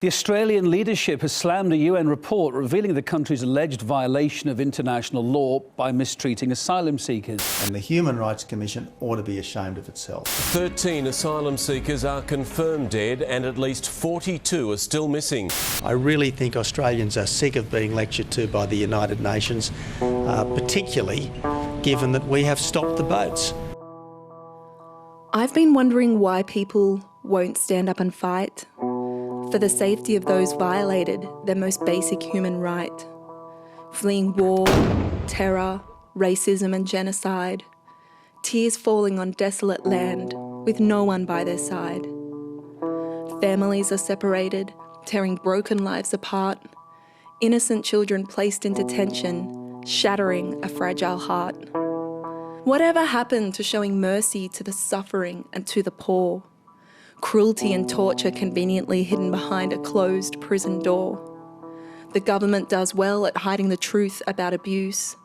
The Australian leadership has slammed a UN report revealing the country's alleged violation of international law by mistreating asylum seekers. And the Human Rights Commission ought to be ashamed of itself. 13 asylum seekers are confirmed dead and at least 42 are still missing. I really think Australians are sick of being lectured to by the United Nations, particularly given that we have stopped the boats. I've been wondering why people won't stand up and fight for the safety of those violated their most basic human right, fleeing war, terror, racism and genocide, tears falling on desolate land with no one by their side. Families are separated, tearing broken lives apart, innocent children placed in detention, shattering a fragile heart. Whatever happened to showing mercy to the suffering and to the poor? Cruelty and torture conveniently hidden behind a closed prison door. The government does well at hiding the truth about abuse,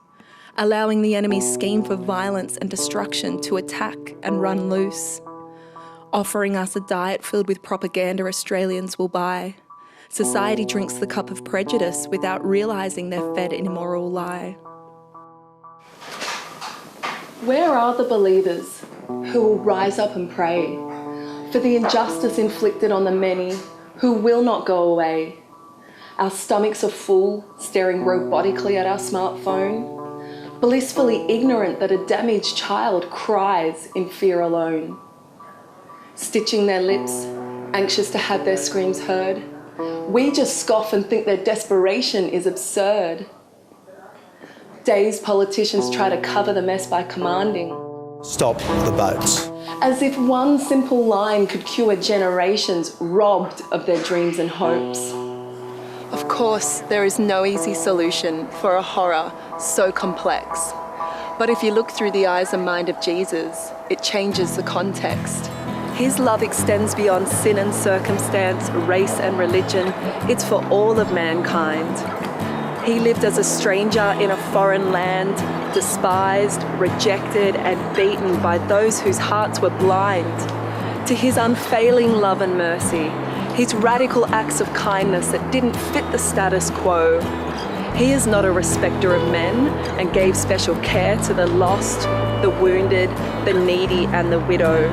allowing the enemy's scheme for violence and destruction to attack and run loose, offering us a diet filled with propaganda Australians will buy. Society drinks the cup of prejudice without realising they're fed an immoral lie. Where are the believers who will rise up and pray for the injustice inflicted on the many who will not go away? Our stomachs are full, staring robotically at our smartphone, blissfully ignorant that a damaged child cries in fear alone. Stitching their lips, anxious to have their screams heard, we just scoff and think their desperation is absurd. Dazed politicians try to cover the mess by commanding, Stop the boats. as if one simple line could cure generations robbed of their dreams and hopes. Of course, there is no easy solution for a horror so complex. But if you look through the eyes and mind of Jesus, it changes the context. His love extends beyond sin and circumstance, race and religion. It's for all of mankind. He lived as a stranger in a foreign land, despised, rejected and beaten by those whose hearts were blind. To his unfailing love and mercy, his radical acts of kindness that didn't fit the status quo. He is not a respecter of men and gave special care to the lost, the wounded, the needy and the widow.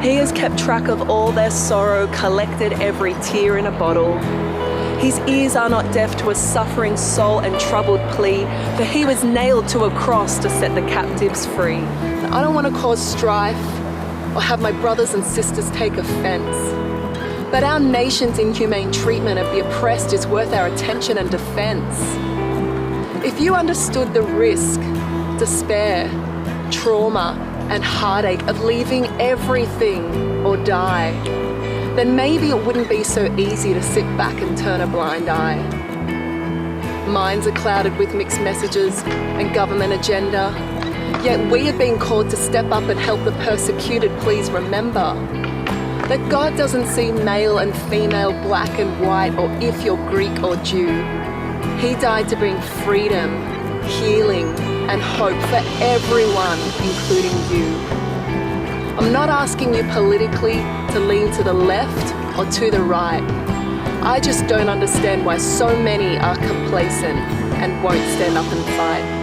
He has kept track of all their sorrow, collected every tear in a bottle. His ears are not deaf to a suffering soul and troubled plea, for he was nailed to a cross to set the captives free. I don't want to cause strife or have my brothers and sisters take offense, but our nation's inhumane treatment of the oppressed is worth our attention and defense. If you understood the risk, despair, trauma, and heartache of leaving everything or die, then maybe it wouldn't be so easy to sit back and turn a blind eye. Minds are clouded with mixed messages and government agenda, yet we have been called to step up and help the persecuted. Please remember that God doesn't see male and female, black and white, or if you're Greek or Jew. He died to bring freedom, healing, and hope for everyone, including you. I'm not asking you politically to lean to the left or to the right. I just don't understand why so many are complacent and won't stand up and fight.